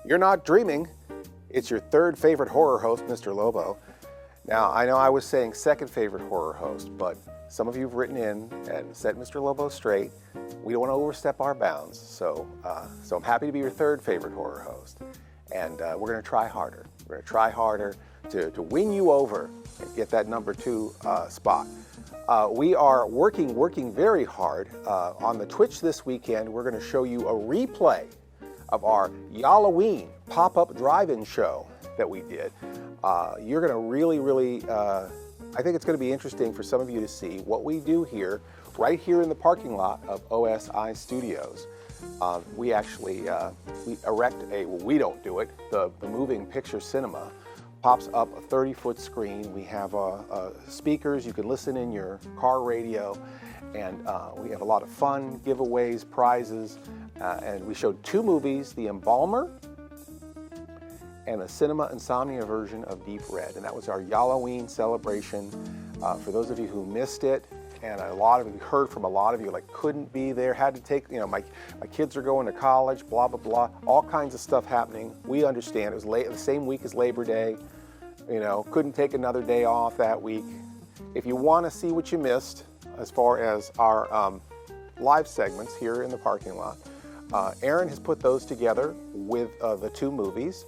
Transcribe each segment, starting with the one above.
You're not dreaming. It's your third favorite horror host, Mr. Lobo. Now, I know I was saying second favorite horror host, but some of you have written in and set Mr. Lobo straight. We don't want to overstep our bounds, so I'm happy to be your third favorite horror host. And we're going to try harder. We're going to try harder to win you over and get that number 2 spot. We are working very hard. On the Twitch this weekend, we're going to show you a replay of our Halloween pop-up drive-in show that we did. You're going to really, I think it's going to be interesting for some of you to see what we do here, right here in the parking lot of OSI Studios. We actually, we erect we don't do it, the moving picture cinema pops up a 30-foot screen. We have speakers, you can listen in your car radio, and we have a lot of fun, giveaways, prizes, and we showed 2 movies, The Embalmer and the Cinema Insomnia version of Deep Red, and that was our Halloween celebration. For those of you who missed it, and a lot of you heard from a lot of you like couldn't be there, had to take, my kids are going to college, blah, blah, blah, all kinds of stuff happening. We understand. It was the same week as Labor Day, couldn't take another day off that week. If you want to see what you missed as far as our live segments here in the parking lot, Aaron has put those together with the 2 movies,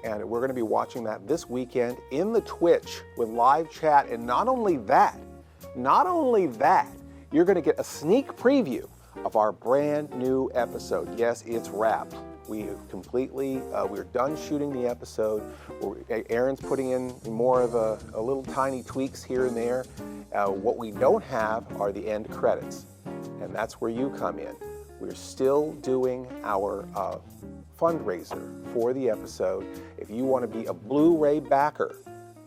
and we're going to be watching that this weekend in the Twitch with live chat. And not only that, you're going to get a sneak preview of our brand new episode. Yes, it's wrapped. We're done shooting the episode. Aaron's putting in more of a little tiny tweaks here and there. What we don't have are the end credits, and that's where you come in. We're still doing our fundraiser for the episode. If you want to be a Blu-ray backer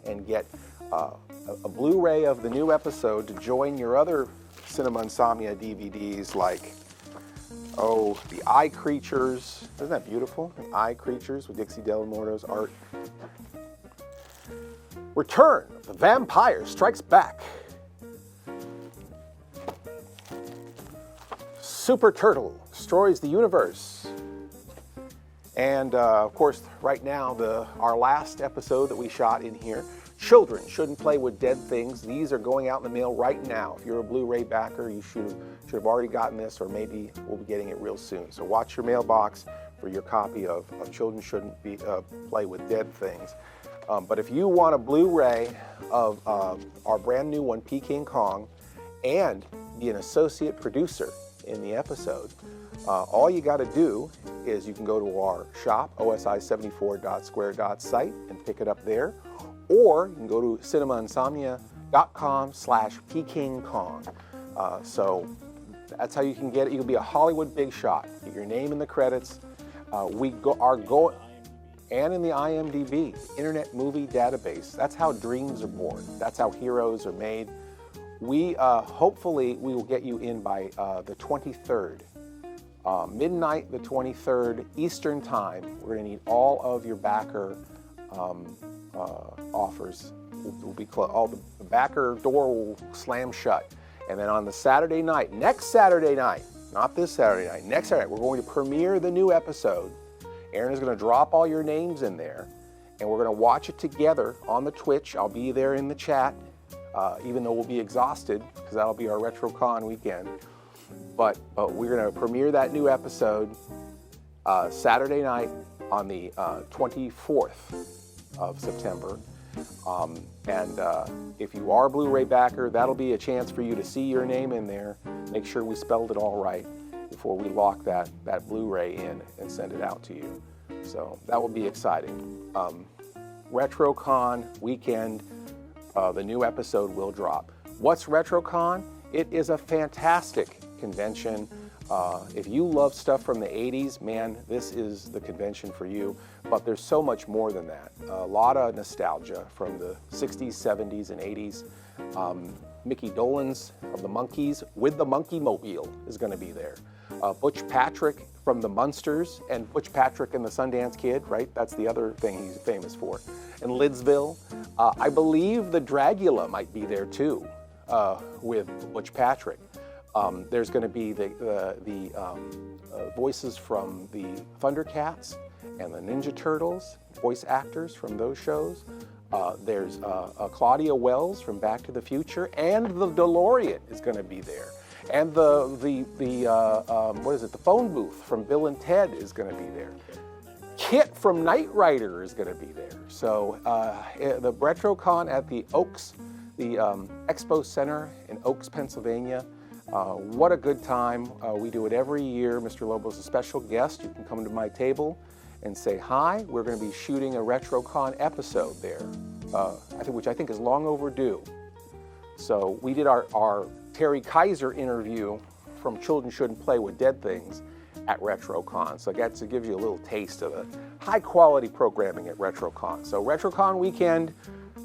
and get a Blu-ray of the new episode to join your other Cinema Insomnia DVDs like, The Eye Creatures. Isn't that beautiful? The Eye Creatures with Dixie Dellamorto's art. Return of the Vampire Strikes Back. Super Turtle Destroys the Universe. And of course, right now, our last episode that we shot in here, Children Shouldn't Play with Dead Things. These are going out in the mail right now. If you're a Blu-ray backer, you should have already gotten this, or maybe we'll be getting it real soon. So watch your mailbox for your copy of Children Shouldn't Play with Dead Things. But if you want a Blu-ray of our brand new one, Peking Kong, and be an associate producer in the episode, all you got to do is you can go to our shop, osi74.square.site, and pick it up there. Or you can go to cinemainsomnia.com/PekingKong. So that's how you can get it. You can be a Hollywood big shot. Get your name in the credits. And in the IMDB, Internet Movie Database. That's how dreams are born. That's how heroes are made. We hopefully we will get you in by the 23rd. Midnight the 23rd Eastern Time. We're going to need all of your backer offers. Will be closed. All the backer door will slam shut. And then on the Saturday night, next Saturday night, not this Saturday night, next Saturday night, we're going to premiere the new episode. Aaron is going to drop all your names in there, and we're going to watch it together on the Twitch. I'll be there in the chat, even though we'll be exhausted because that'll be our RetroCon weekend. But we're going to premiere that new episode Saturday night on the 24th of September. And if you are a Blu-ray backer, that'll be a chance for you to see your name in there. Make sure we spelled it all right before we lock that Blu-ray in and send it out to you. So that will be exciting. RetroCon weekend, the new episode will drop. What's RetroCon? It is a fantastic convention. If you love stuff from the 80s, man, this is the convention for you. But there's so much more than that. A lot of nostalgia from the 60s, 70s, and 80s. Mickey Dolenz of the Monkees with the Monkey Mobile is going to be there. Butch Patrick from the Munsters and Butch Patrick and the Sundance Kid, right? That's the other thing he's famous for. And Lidsville. I believe the Dragula might be there too, with Butch Patrick. There's going to be the voices from the Thundercats and the Ninja Turtles, voice actors from those shows. There's Claudia Wells from Back to the Future, and the DeLorean is going to be there. And the phone booth from Bill and Ted is going to be there. Kit from Knight Rider is going to be there. So the RetroCon at the Oaks, the Expo Center in Oaks, Pennsylvania. What a good time. We do it every year. Mr. Lobo's a special guest. You can come to my table and say hi. We're going to be shooting a RetroCon episode there, which I think is long overdue. So we did our Terry Kaiser interview from Children Shouldn't Play with Dead Things at RetroCon. So I got to give you a little taste of the high quality programming at RetroCon. So RetroCon weekend,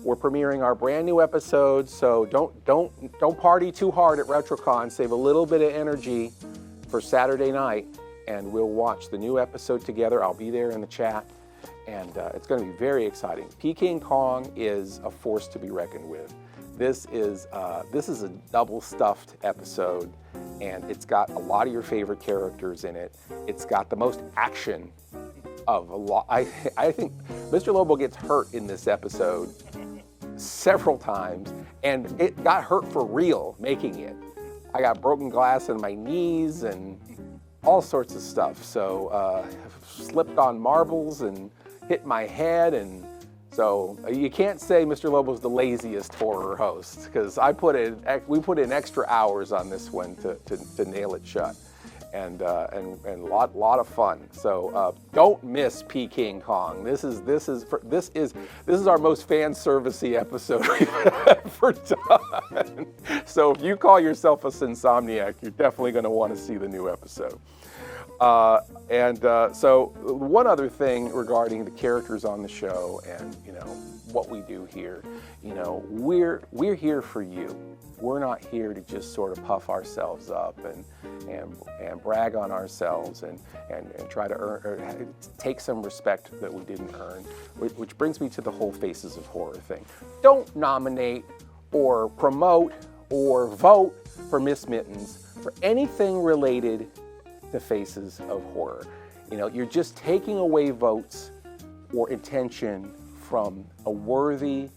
we're premiering our brand new episodes. So don't party too hard at RetroCon. Save a little bit of energy for Saturday night, and we'll watch the new episode together. I'll be there in the chat, and it's going to be very exciting. Peking Kong is a force to be reckoned with. This is a double stuffed episode, and it's got a lot of your favorite characters in it. It's got the most action of a lot. I think Mr. Lobo gets hurt in this episode several times, and it got hurt for real making it. I got broken glass in my knees and all sorts of stuff. So slipped on marbles and hit my head, and so you can't say Mr. Lobo's the laziest horror host, because we put in extra hours on this one to nail it shut, and a lot of fun. So don't miss Peking Kong. This is our most fan servicey episode we've ever done. So if you call yourself a Insomniac, you're definitely going to want to see the new episode. So one other thing regarding the characters on the show and, what we do here, we're here for you. We're not here to just sort of puff ourselves up and brag on ourselves and try to earn or take some respect that we didn't earn, which brings me to the whole Faces of Horror thing. Don't nominate or promote or vote for Miss Mittens for anything related to Faces of Horror. You're just taking away votes or attention from a worthy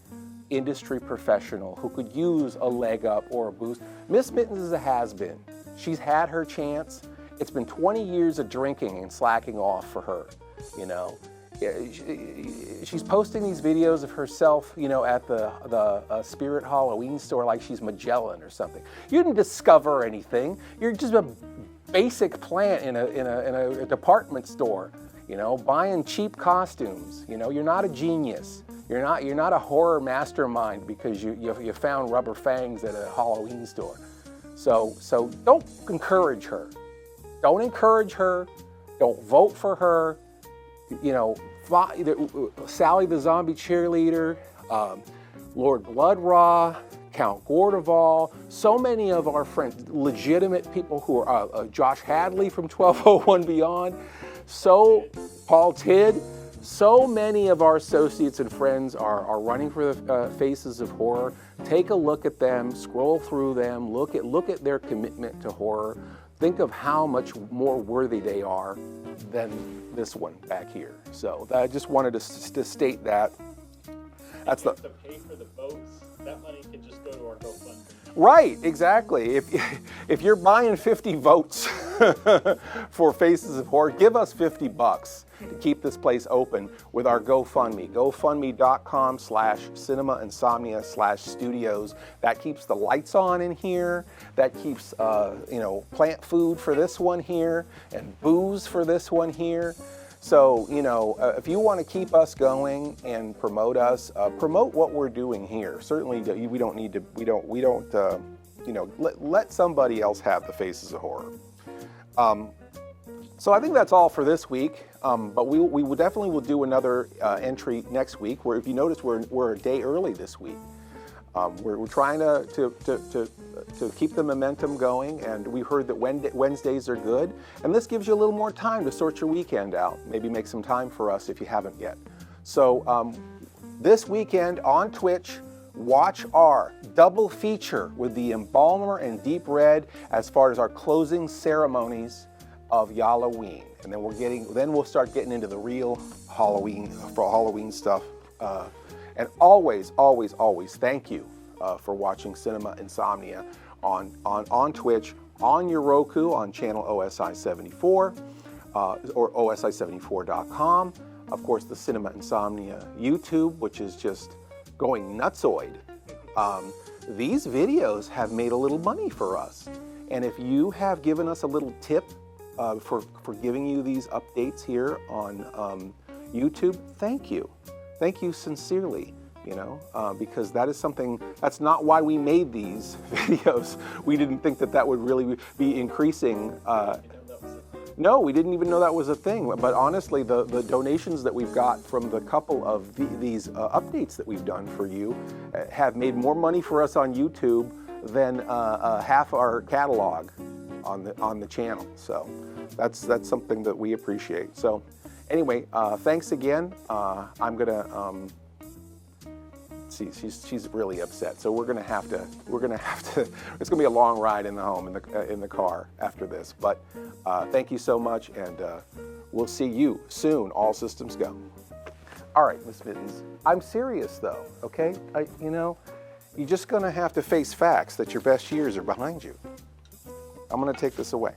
industry professional who could use a leg up or a boost. Miss Mittens is a has-been. She's had her chance. It's been 20 years of drinking and slacking off for her. She's posting these videos of herself, at the Spirit Halloween store like she's Magellan or something. You didn't discover anything. You're just a basic plant in a department store, buying cheap costumes. You're not a genius. You're not a horror mastermind because you found rubber fangs at a Halloween store. So don't encourage her. Don't encourage her. Don't vote for her. Sally the Zombie Cheerleader, Lord Bloodraw, Count Gordeval, so many of our friends, legitimate people who are Josh Hadley from 1201 Beyond, so Paul Tidd, so many of our associates and friends are running for the Faces of Horror. Take a look at them, scroll through them, look at their commitment to horror. Think of how much more worthy they are than this one back here. So I just wanted to state that. That's to pay for the votes. That money can just go to our GoFundMe. Right, exactly. If you're buying 50 votes for Faces of Horror, give us $50 to keep this place open with our GoFundMe. GoFundMe.com/Cinema Insomnia/studios. That keeps the lights on in here. That keeps plant food for this one here and booze for this one here. So, if you want to keep us going and promote us, promote what we're doing here. Certainly, we don't need to, let somebody else have the Faces of Horror. So I think that's all for this week, but we will definitely do another entry next week, where if you notice, we're a day early this week. We're trying to keep the momentum going, and we heard that Wednesdays are good, and this gives you a little more time to sort your weekend out. Maybe make some time for us if you haven't yet. So this weekend on Twitch, watch our double feature with the Embalmer and Deep Red as far as our closing ceremonies of Halloween, and then we'll start getting into the real Halloween stuff. And always, always, always, thank you for watching Cinema Insomnia on Twitch, on your Roku, on channel OSI74, or OSI74.com. Of course, the Cinema Insomnia YouTube, which is just going nutsoid. These videos have made a little money for us. And if you have given us a little tip for giving you these updates here on YouTube, thank you. Thank you sincerely, because that is something, that's not why we made these videos. We didn't think that would really be increasing. No, we didn't even know that was a thing. But honestly, the donations that we've got from the couple of these updates that we've done for you have made more money for us on YouTube than half our catalog on the channel. So that's something that we appreciate. So anyway, thanks again. I'm gonna see, she's really upset. So we're gonna have to. It's gonna be a long ride in the home in the car after this. But thank you so much, and we'll see you soon. All systems go. All right, Miss Mittens. I'm serious though. Okay, you're just gonna have to face facts that your best years are behind you. I'm gonna take this away.